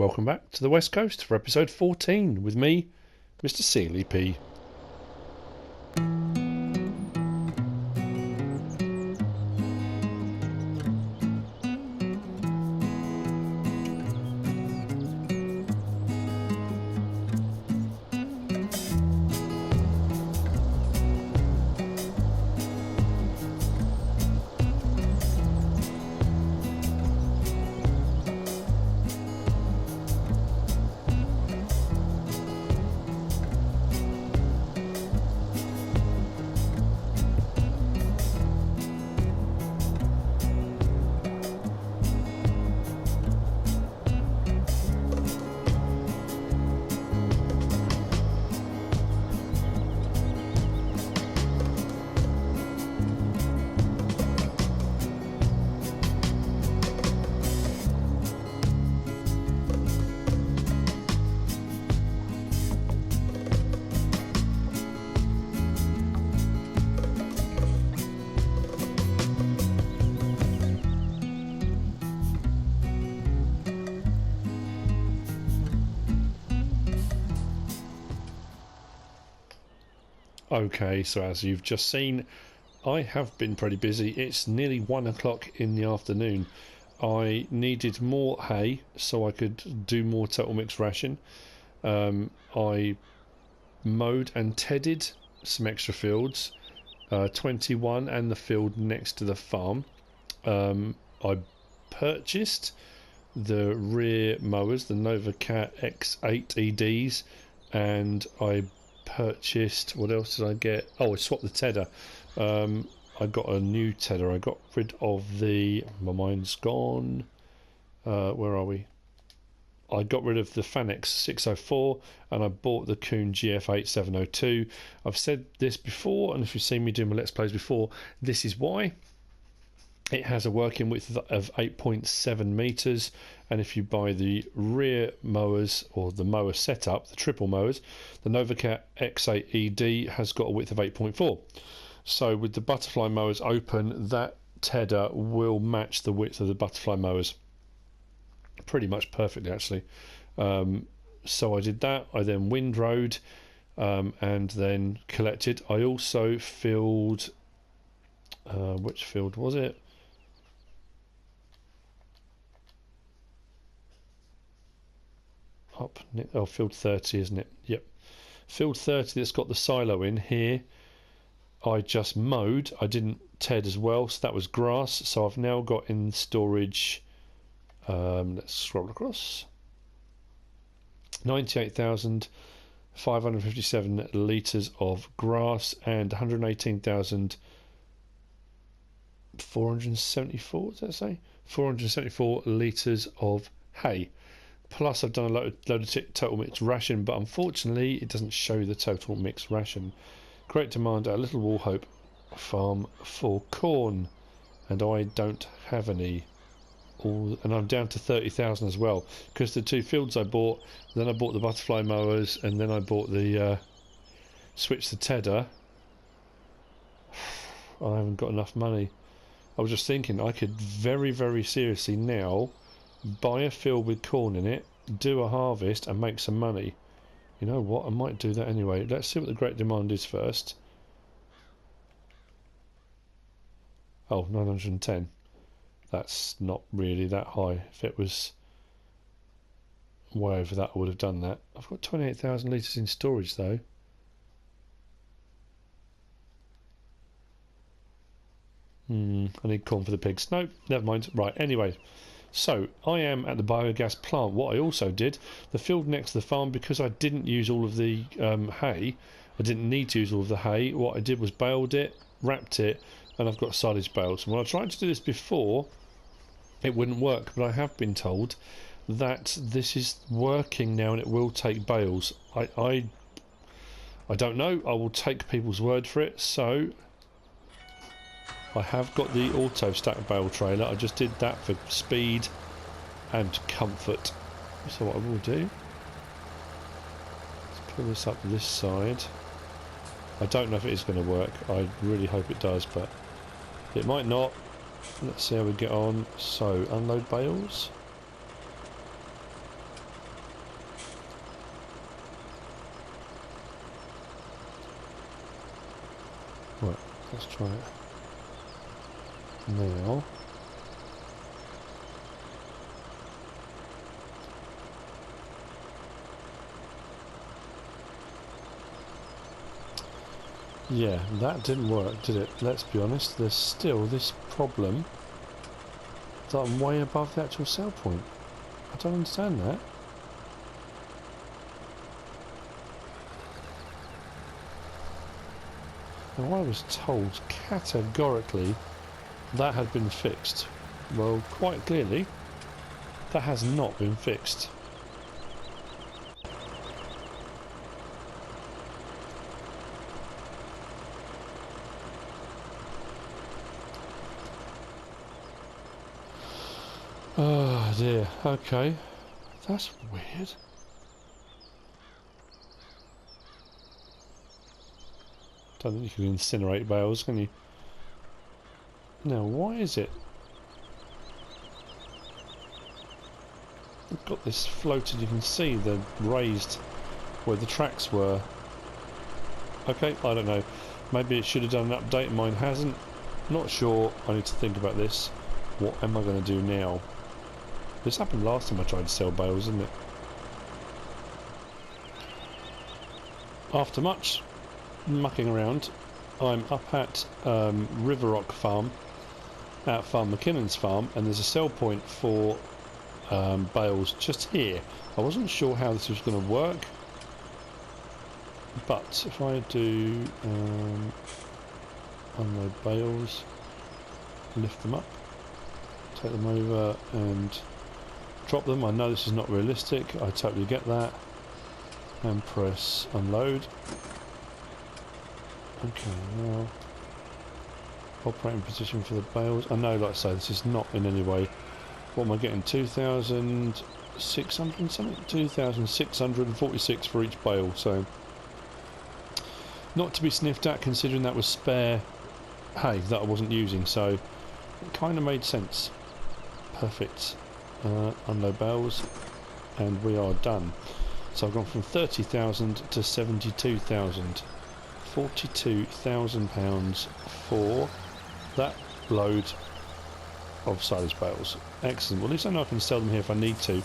welcome back to the West Coast for episode 14 with me, MrSealyp. Okay, so as you've just seen, I have been pretty busy. It's nearly 1 o'clock in the afternoon. I needed more hay so I could do more total mix ration. I mowed and tedded some extra fields, 21 and the field next to the farm. I purchased the rear mowers, the Novacat X8 EDs, and I purchased, what else did I get? Oh, I swapped the tedder. I got a new tedder. I got rid of the, my mind's gone, where are we? I got rid of the Fanex 604 and I bought the Kuhn GF 8702. I've said this before, and if you've seen me do my Let's Plays before, this is why. It has a working width of 8.7 meters, and if you buy the rear mowers or the mower setup, the triple mowers, the Novacat X8 ED has got a width of 8.4. So with the butterfly mowers open, that tedder will match the width of the butterfly mowers pretty much perfectly, actually. So I did that. I then windrowed and then collected. I also filled, which field was it? Field 30, isn't it? Yep, field 30 that's got the silo in here. I just mowed. I didn't ted as well, so that was grass. So I've now got in storage, let's scroll across, 98,557 litres of grass and 118,474, does that say? 474 litres of hay. Plus I've done a load of total mix ration, but unfortunately it doesn't show the total mix ration. Great demand at Little Wallhope farm for corn, and I don't have any. And I'm down to 30,000 as well, because the two fields I bought, then I bought the butterfly mowers, and then I bought the switched the tedder. I haven't got enough money. I was just thinking I could very, very seriously now buy a field with corn in it, do a harvest and make some money. You know what, I might do that anyway. Let's see what the great demand is first. Oh, 910. That's not really that high. If it was way over that, I would have done that. I've got 28,000 litres in storage though. I need corn for the pigs. No, never mind. Right, anyway. So, I am at the biogas plant. What I also did, the field next to the farm, because I didn't use all of the hay, I didn't need to use all of the hay, what I did was baled it, wrapped it, and I've got silage bales. And when I tried to do this before, it wouldn't work, but I have been told that this is working now and it will take bales. I don't know, I will take people's word for it, so I have got the auto stack bale trailer. I just did that for speed and comfort. So what I will do, let's pull this up this side. I don't know if it is going to work. I really hope it does, but it might not. Let's see how we get on. So, unload bales. Let's try it now. Yeah, that didn't work, did it? Let's be honest, there's still this problem that I'm way above the actual sell point. I don't understand that. Now, I was told categorically that had been fixed. Well, quite clearly, that has not been fixed. Oh dear, okay. That's weird. Don't think you can incinerate bales, can you? Now, why is it? I've got this floated, you can see the raised where the tracks were. Okay, I don't know. Maybe it should have done an update, mine hasn't. Not sure, I need to think about this. What am I going to do now? This happened last time I tried to sell bales, didn't it? After much mucking around, I'm up at River Rock Farm, at Farm McKinnon's farm, and there's a sell point for bales just here. I wasn't sure how this was going to work, but if I do unload bales, lift them up, take them over and drop them. I know this is not realistic, I totally get that, and press unload. Okay, now operating position for the bales. I know, like I say, this is not in any way. What am I getting? 2,600 something? 2,646 for each bale, so not to be sniffed at considering that was spare hay that I wasn't using, so it kind of made sense. Perfect. Unload bales, and we are done. So I've gone from 30,000 to 72,000. £42,000 for that load of silage bales. Excellent. Well, at least I know I can sell them here if I need to.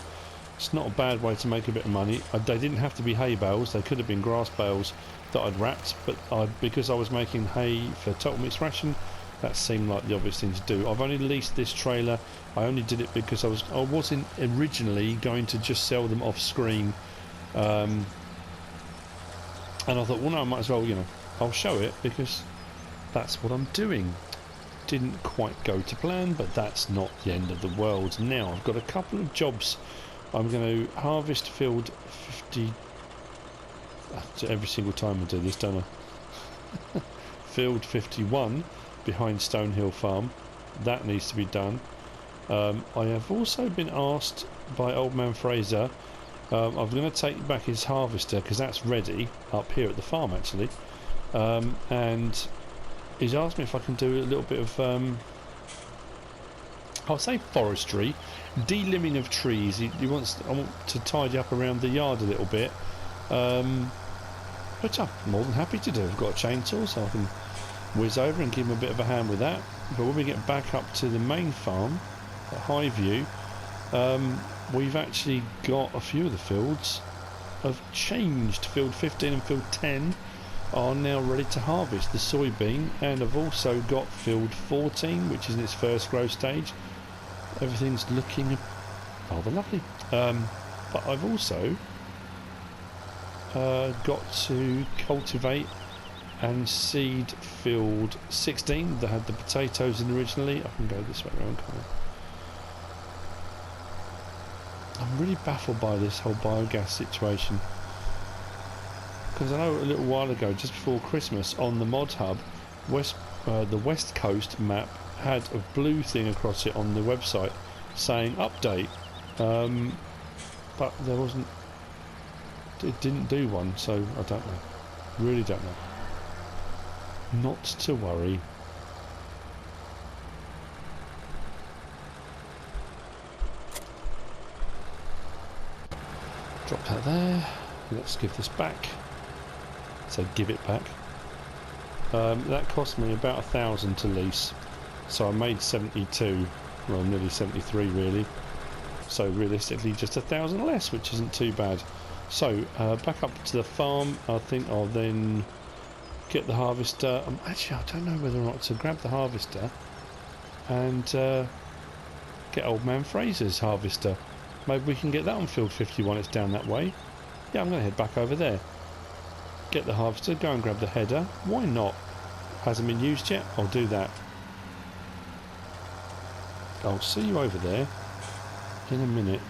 It's not a bad way to make a bit of money. They didn't have to be hay bales, they could have been grass bales that I'd wrapped, but because I was making hay for total mixed ration, that seemed like the obvious thing to do. I've only leased this trailer. I only did it because I wasn't originally going to just sell them off screen, and I thought, well, no, I might as well, you know, I'll show it because that's what I'm doing. Didn't quite go to plan, but that's not the end of the world. Now I've got a couple of jobs. I'm going to harvest field 50 every single time I do this, don't I? Field 51 behind Stonehill Farm, that needs to be done. I have also been asked by old man Fraser, I'm going to take back his harvester because that's ready up here at the farm actually, and he's asked me if I can do a little bit of I'll say forestry, delimbing of trees. I want to tidy up around the yard a little bit, which I'm more than happy to do. I've got a chainsaw, so I can whiz over and give him a bit of a hand with that. But when we get back up to the main farm at High View, we've actually got a few of the fields have changed. Field 15 and field 10 are now ready to harvest the soybean, and I've also got field 14, which is in its first growth stage. Everything's looking rather lovely, but I've also got to cultivate and seed field 16 that had the potatoes in originally. I can go this way around, can't I? I'm really baffled by this whole biogas situation, because I know a little while ago, just before Christmas, on the mod hub, the West Coast map had a blue thing across it on the website saying update, but there wasn't. It didn't do one, so I don't know. Really don't know. Not to worry. Drop that there. Let's give this back. So give it back. That cost me about 1,000 to lease, so I made 72, well nearly 73 really, so realistically just 1,000 less, which isn't too bad. So back up to the farm. I think I'll then get the harvester. Actually, I don't know whether or not to grab the harvester and get old man Fraser's harvester. Maybe we can get that on field 51, it's down that way. Yeah, I'm going to head back over there. Get the harvester, go and grab the header. Why not? Hasn't been used yet? I'll do that. I'll see you over there in a minute.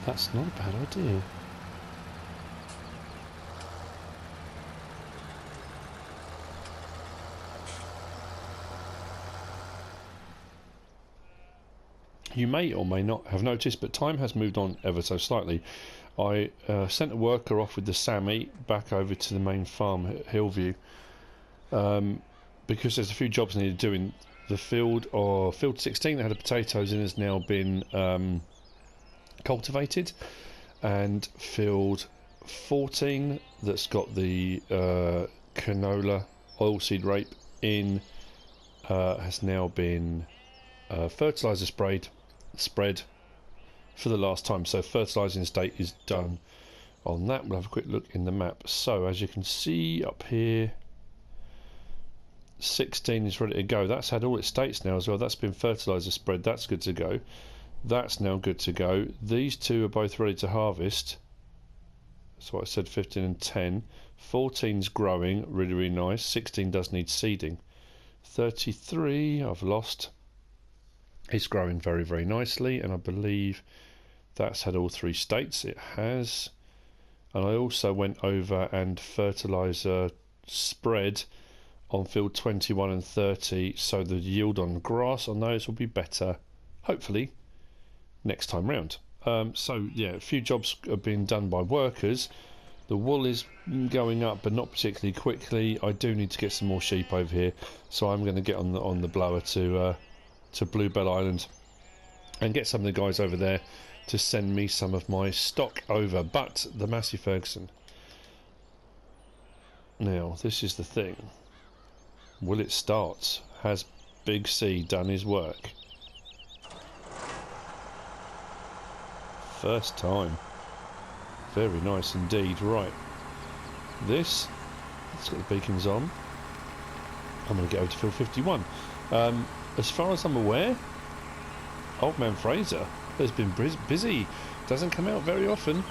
That's not a bad idea. You may or may not have noticed, but time has moved on ever so slightly. I sent a worker off with the Sammy back over to the main farm at Hillview because there's a few jobs needed doing. The field, or field 16 that had the potatoes in, has now been cultivated, and field 14 that's got the canola oilseed rape in has now been fertiliser spread for the last time. So fertilising state is done on that. We'll have a quick look in the map. So as you can see up here, 16 is ready to go. That's had all its states now as well. That's been fertiliser spread. That's good to go. That's now good to go. These two are both ready to harvest. That's what I said, 15 and 10. 14's growing, really, really nice. 16 does need seeding. 33 I've lost. It's growing very, very nicely, and I believe that's had all three states. It has. And I also went over and fertiliser spread on field 21 and 30, so the yield on grass on those will be better, hopefully, next time round. So yeah, a few jobs have been done by workers. The wool is going up, but not particularly quickly. I do need to get some more sheep over here, so I'm going to get on the blower to Bluebell Island and get some of the guys over there to send me some of my stock over. But the Massey Ferguson, now this is the thing. Will it start? Has Big C done his work? First time. Very nice indeed. Right. Let's get the beacons on. I'm going to get over to field 51. As far as I'm aware, old man Fraser has been busy. Doesn't come out very often,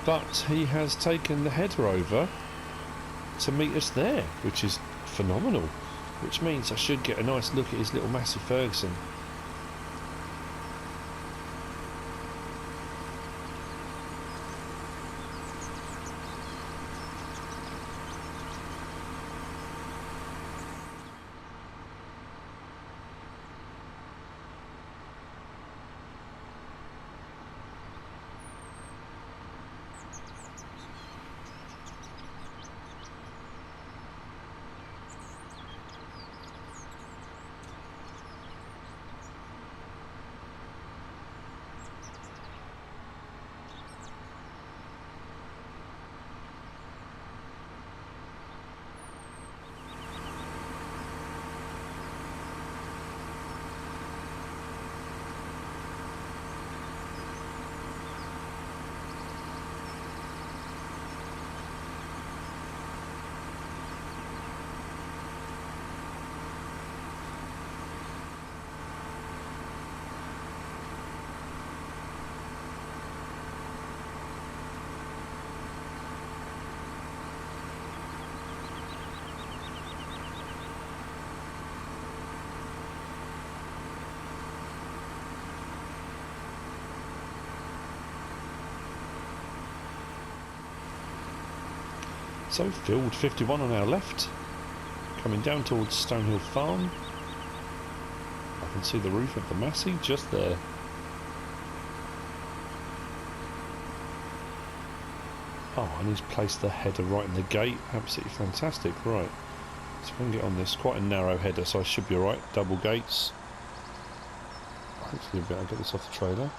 but he has taken the header over to meet us there, which is phenomenal. Which means I should get a nice look at his little Massey Ferguson. So field 51 on our left, coming down towards Stonehill Farm. I can see the roof of the Massey just there. Oh, and he's placed the header right in the gate. Absolutely fantastic. Right, so we can get on this. Quite a narrow header, so I should be alright. Double gates. Hopefully I'll be able to get this off the trailer.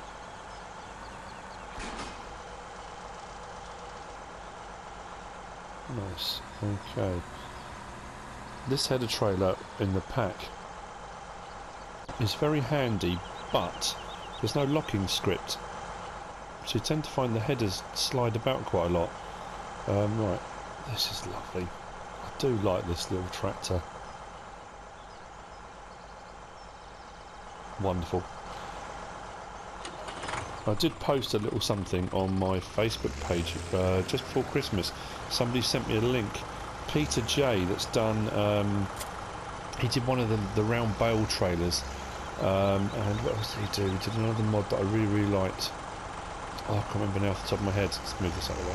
Nice. Okay. This header trailer in the pack is very handy, but there's no locking script, so you tend to find the headers slide about quite a lot. Right, this is lovely. I do like this little tractor. Wonderful. I did post a little something on my Facebook page just before Christmas. Somebody sent me a link. Peter J, that's done, he did one of the round bale trailers, and what else did he do? He did another mod that I really, really liked. Oh, I can't remember now off the top of my head. Let's move this out of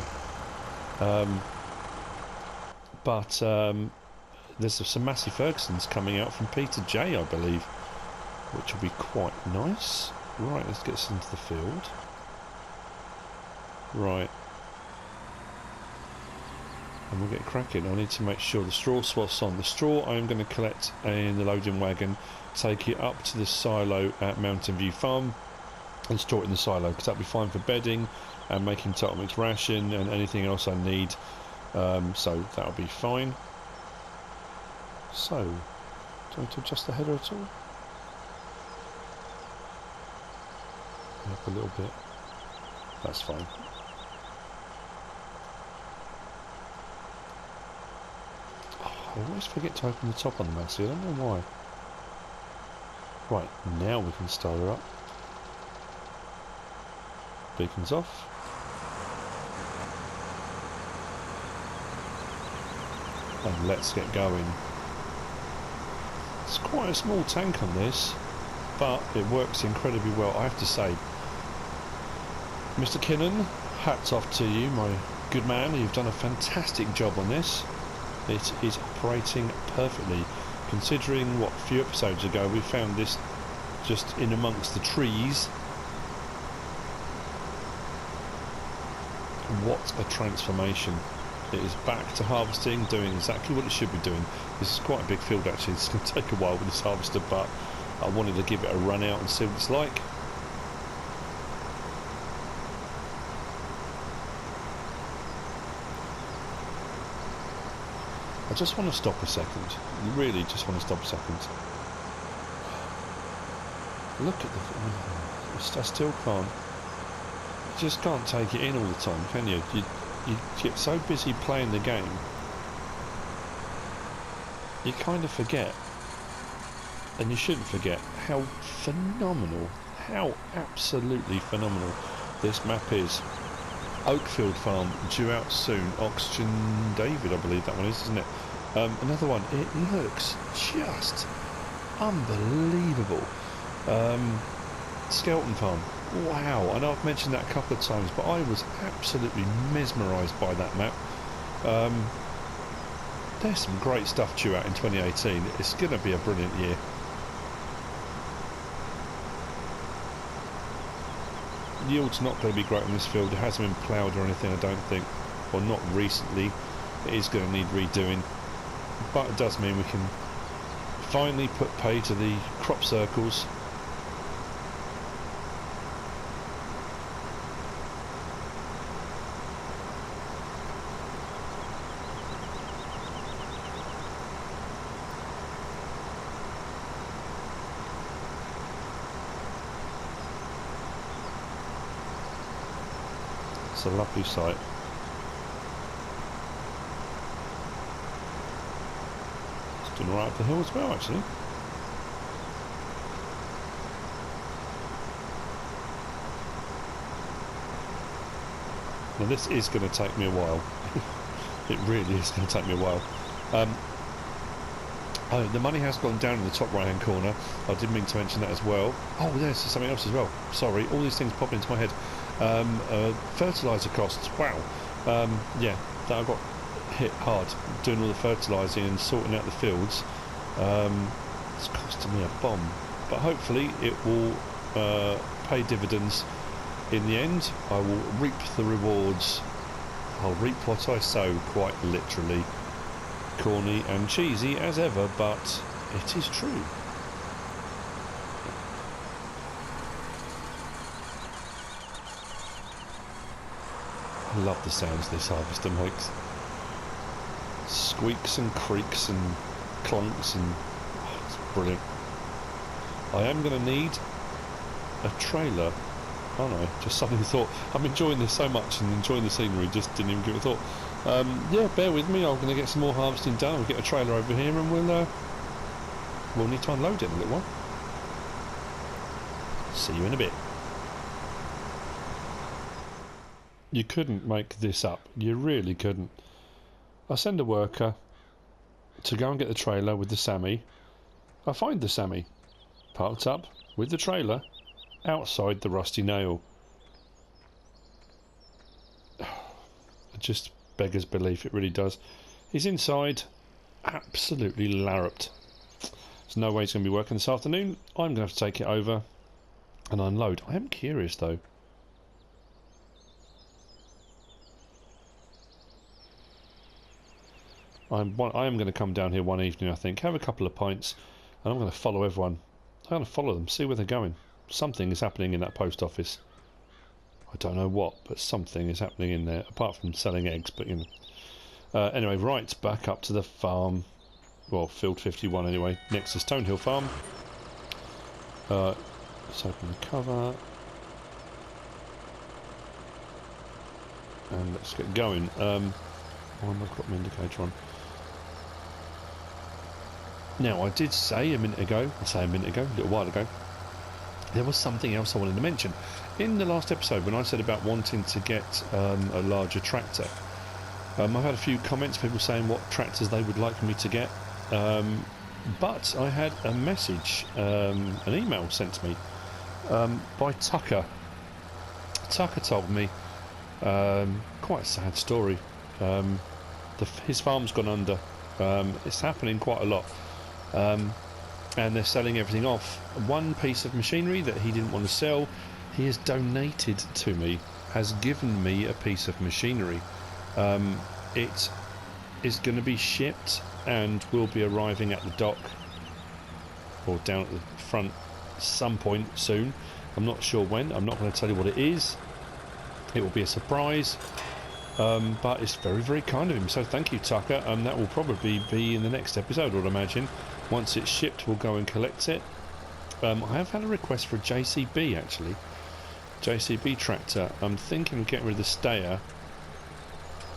the way. There's some Massey Fergusons coming out from Peter J, I believe, which will be quite nice. Right, let's get this into the field. Right. And we'll get cracking. I need to make sure the straw swath's on. The straw I'm going to collect in the loading wagon, take it up to the silo at Mountain View Farm and store it in the silo, because that'll be fine for bedding and making total mix ration and anything else I need. So that'll be fine. So, do I need to adjust the header at all? Up a little bit. That's fine. I always forget to open the top on the Massey. I don't know why. Right, now we can start her up. Beacons off. And let's get going. It's quite a small tank on this, but it works incredibly well, I have to say. Mr. Kinnan, hats off to you, my good man. You've done a fantastic job on this. It is operating perfectly, considering what, a few episodes ago we found this just in amongst the trees. What a transformation. It is back to harvesting, doing exactly what it should be doing. This is quite a big field actually. It's going to take a while with this harvester, but I wanted to give it a run out and see what it's like. I just want to stop a second. Really just want to stop a second. Look at the... I still can't... You just can't take it in all the time, can you? You get so busy playing the game, you kind of forget, and you shouldn't forget, how phenomenal, how absolutely phenomenal this map is. Oakfield Farm, due out soon. Oxygen David, I believe that one is, isn't it? Another one, it looks just unbelievable. Skelton Farm, wow. I know I've mentioned that a couple of times, but I was absolutely mesmerised by that map. There's some great stuff due out in 2018. It's going to be a brilliant year. Yield's not going to be great on this field. It hasn't been ploughed or anything, I don't think, or not recently. It is going to need redoing, but it does mean we can finally put pay to the crop circles. It's a lovely sight. It's doing right up the hill as well, actually. Now this is going to take me a while. It really is going to take me a while. Oh, the money has gone down in the top right hand corner. I did mean to mention that as well. Oh, there's something else as well. Sorry, all these things pop into my head. Fertiliser costs, wow. Yeah, that I got hit hard doing all the fertilising and sorting out the fields. It's costing me a bomb, but hopefully it will pay dividends in the end. I will reap the rewards. I'll reap what I sow, quite literally. Corny and cheesy as ever, but it is true. I love the sounds this harvester makes. squeaks and creaks and clunks, and it's brilliant. I am going to need a trailer, aren't I? Just suddenly thought, I'm enjoying this so much and enjoying the scenery, just didn't even give it a thought. Yeah, bear with me, I'm going to get some more harvesting done. We'll get a trailer over here and we'll need to unload it in a little while. See you in a bit. You couldn't make this up. You really couldn't. I send a worker to go and get the trailer with the Sammy. I find the Sammy parked up with the trailer outside the Rusty Nail. It just beggars belief, it really does. He's inside, absolutely larruped. There's no way he's going to be working this afternoon. I'm going to have to take it over and unload. I am curious though. I am going to come down here one evening, I think, have a couple of pints, and I'm going to follow everyone. I'm going to follow them, see where they're going. Something is happening in that post office. I don't know what, but something is happening in there, apart from selling eggs, but you know. Anyway, right, back up to the farm. Well, field 51 anyway, next to Stonehill Farm. Let's open the cover. And let's get going. Why have I got my indicator on? Now, I did say a minute ago, a little while ago, there was something else I wanted to mention. In the last episode, when I said about wanting to get a larger tractor, I've had a few comments, people saying what tractors they would like me to get. But I had a message, an email sent to me by Tucker. Tucker told me, quite a sad story. His farm's gone under. It's happening quite a lot. And they're selling everything off. One piece of machinery that he didn't want to sell, he has donated to me, has given me a piece of machinery. It is going to be shipped and will be arriving at the dock or down at the front some point soon. I'm not sure when. I'm not going to tell you what it is. It will be a surprise. But it's very, very kind of him, so thank you, Tucker. That will probably be in the next episode, I would imagine. Once it's shipped, we'll go and collect it. I have had a request for a JCB, actually. JCB tractor. I'm thinking of getting rid of the stayer,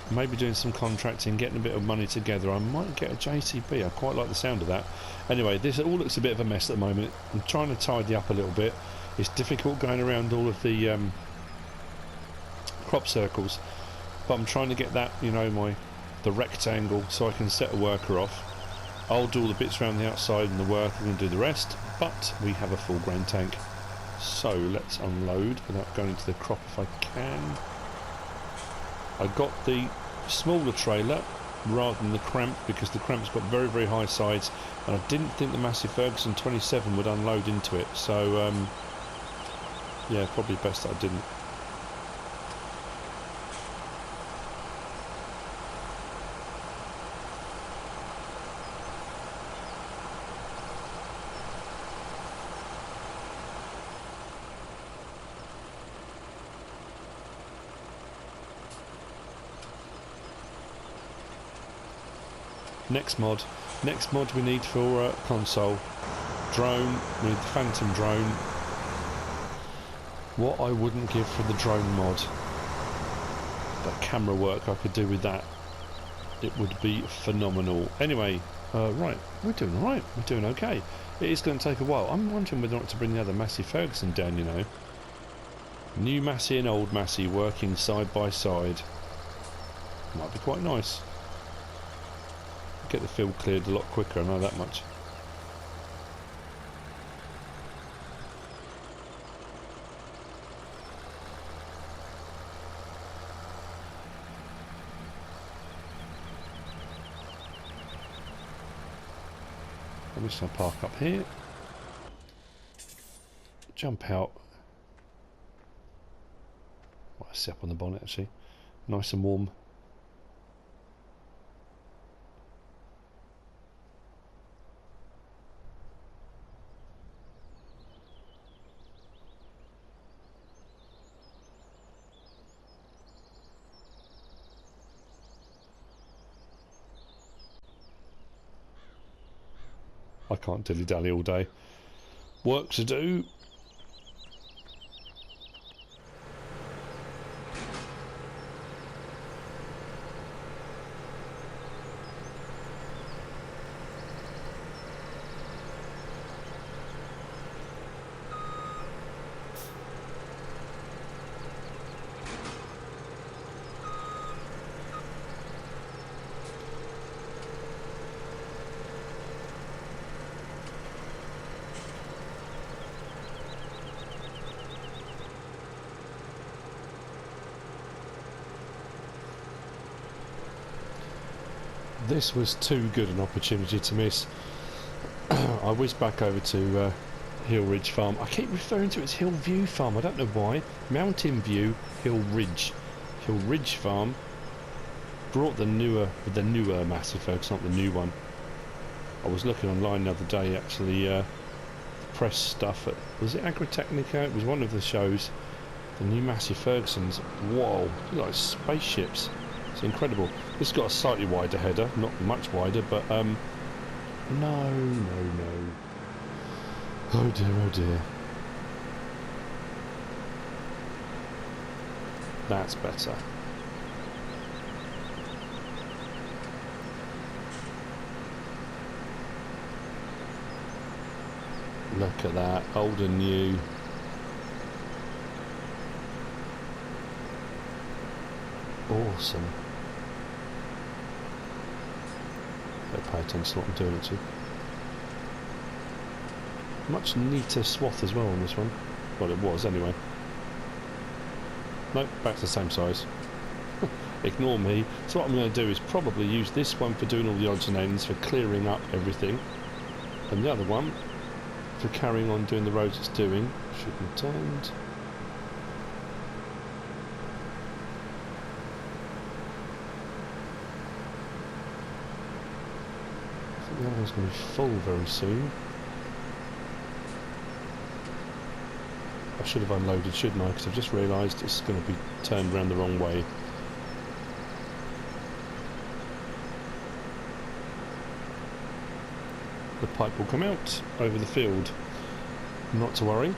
maybe doing some contracting, getting a bit of money together. I might get a JCB. I quite like the sound of that. Anyway, this all looks a bit of a mess at the moment. I'm trying to tidy up a little bit. It's difficult going around all of the crop circles. But I'm trying to get that, you know, the rectangle, so I can set a worker off. I'll do all the bits around the outside and the worker will do the rest, but we have a full grain tank. So let's unload without going into the crop if I can. I got the smaller trailer rather than the cramp because the cramp's got very, very high sides, and I didn't think the Massey Ferguson 27 would unload into it. So, yeah, probably best that I didn't. Next mod we need for console. Drone, we need the Phantom drone. What I wouldn't give for the drone mod. That camera work I could do with that. It would be phenomenal. Anyway, right, we're doing alright, we're doing okay. It is going to take a while. I'm wondering whether or not to bring the other Massey Ferguson down, you know. New Massey and old Massey working side by side. Might be quite nice. Get the field cleared a lot quicker, I know that much. I'm just going to park up here. Jump out. Might sit up on the bonnet actually. Nice and warm. I can't dilly-dally all day. Work to do. This was too good an opportunity to miss. I whizzed back over to Hill Ridge Farm. I keep referring to it as Hill View Farm, I don't know why. Mountain View, Hill Ridge. Hill Ridge Farm. Brought the newer Massey Ferguson, not the new one. I was looking online the other day actually, the press stuff at, was it Agritechnica? It was one of the shows. The new Massey Fergusons. Whoa, like spaceships. It's incredible. This has got a slightly wider header, not much wider, but no. Oh dear, oh dear. That's better. Look at that, old and new. Awesome. Better pay attention to what I'm doing it to. Much neater swath as well on this one. Well, it was anyway. Nope, back to the same size. Ignore me. So what I'm going to do is probably use this one for doing all the odds and ends, for clearing up everything, and the other one for carrying on doing the roads it's doing. Should be turned. The other one's going to be full very soon. I should have unloaded, shouldn't I? Because I've just realised it's going to be turned around the wrong way. The pipe will come out over the field. Not to worry.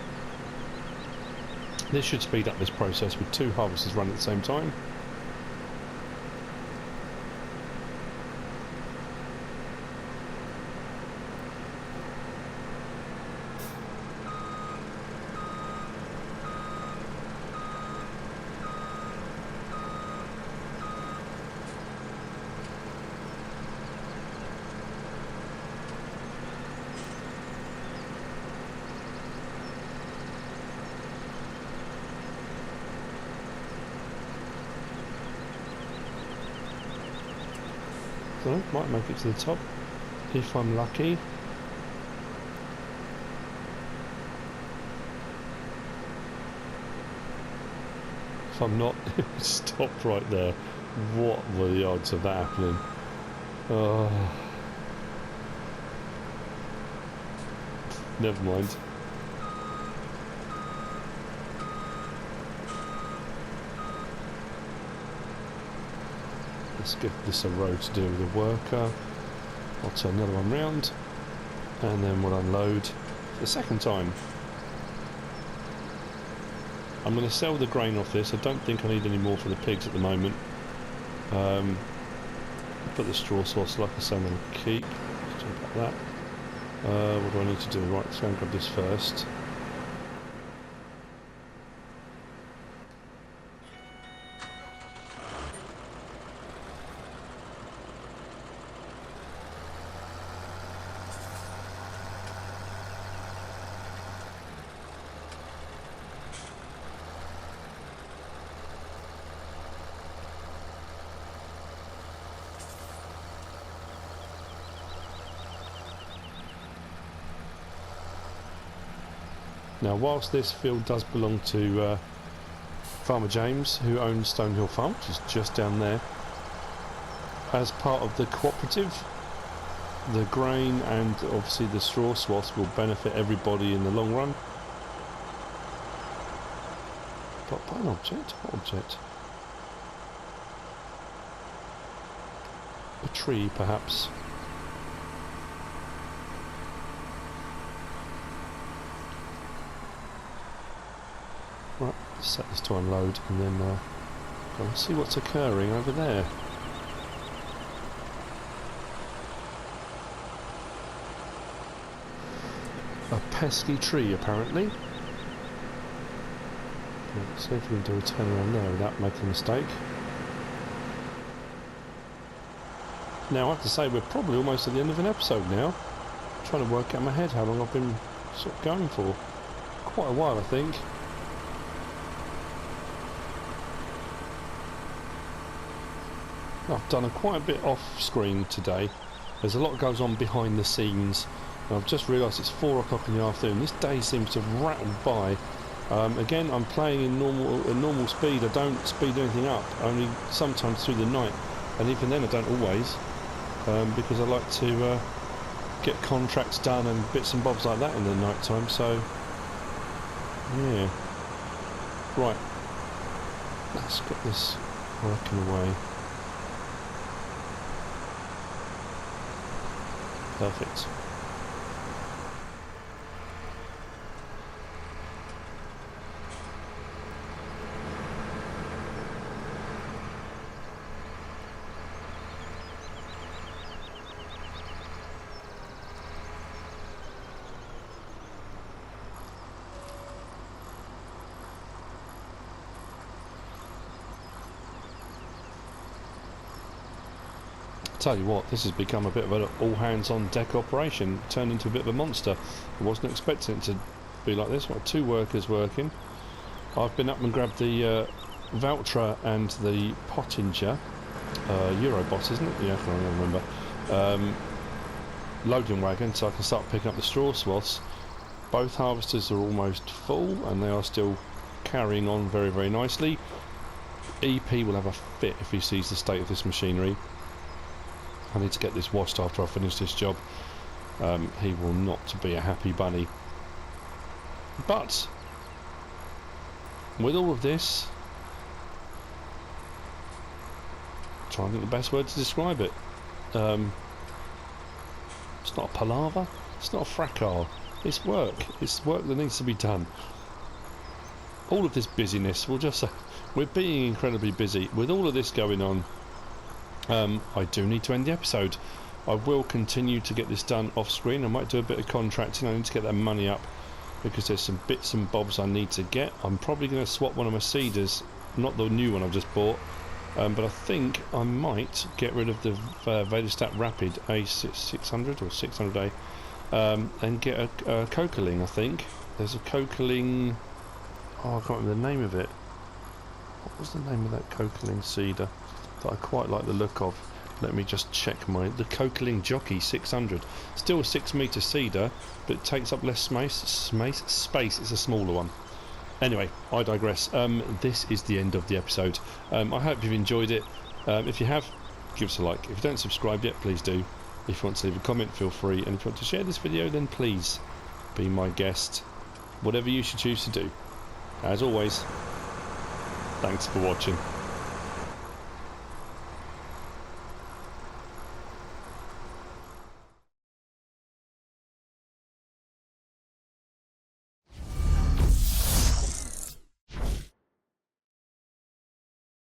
This should speed up this process with two harvesters running at the same time. So, might make it to the top if I'm lucky. If I'm not, stop right there. What were the odds of that happening? Oh. Never mind. Let's give this a row to do with the worker. I'll turn the other one round and then we'll unload for the second time. I'm going to sell the grain off this. I don't think I need any more for the pigs at the moment. Put the straw sauce, like I say, I'm going to keep. Let's talk about that. What do I need to do? Right, let's go and grab this first. Now, whilst this field does belong to Farmer James, who owns Stonehill Farm, which is just down there, as part of the cooperative, the grain and obviously the straw swaths will benefit everybody in the long run. But by an object? What object? A tree, perhaps. Set this to unload and then go and see what's occurring over there. A pesky tree, apparently. Let's see if we can do a turn around there without making a mistake. Now, I have to say, we're probably almost at the end of an episode now. I'm trying to work out in my head how long I've been sort of going for. Quite a while, I think. I've done quite a bit off screen today. There's a lot goes on behind the scenes. And I've just realised it's 4 o'clock in the afternoon. This day seems to have rattled by. Again, I'm playing in normal speed. I don't speed anything up, only sometimes through the night. And even then I don't always. Because I like to get contracts done and bits and bobs like that in the night time, so yeah. Right, let's get this working away. Perfect. Tell you what, this has become a bit of an all-hands-on-deck operation, turned into a bit of a monster. I wasn't expecting it to be like this. I've got 2 workers working. I've been up and grabbed the Valtra and the Pottinger, Eurobot, isn't it? Yeah, I can't remember. Loading wagon, so I can start picking up the straw swaths. Both harvesters are almost full, and they are still carrying on very, very nicely. EP will have a fit if he sees the state of this machinery. I need to get this washed after I finish this job. He will not be a happy bunny. But with all of this, trying to think the best word to describe it. It's not a palaver, it's not a fracas. It's work. It's work that needs to be done. All of this busyness, we'll just say, we're being incredibly busy. With all of this going on, I do need to end the episode. I will continue to get this done off screen. I might do a bit of contracting. I need to get that money up because there's some bits and bobs I need to get. I'm probably going to swap one of my seeders, not the new one I've just bought, but I think I might get rid of the Vedostat Rapid A600 or 600A and get a Cocoling. I think there's a Cocoling. Oh, I can't remember the name of it. What was the name of that Cocoling seeder that I quite like the look of? Let me just check the Cocoling Jockey 600. Still a 6 metre seeder, but it takes up less space. It's a smaller one. Anyway, I digress. This is the end of the episode. I hope you've enjoyed it. If you have, give us a like. If you don't subscribe yet, please do. If you want to leave a comment, feel free. And if you want to share this video, then please be my guest. Whatever you should choose to do. As always, thanks for watching.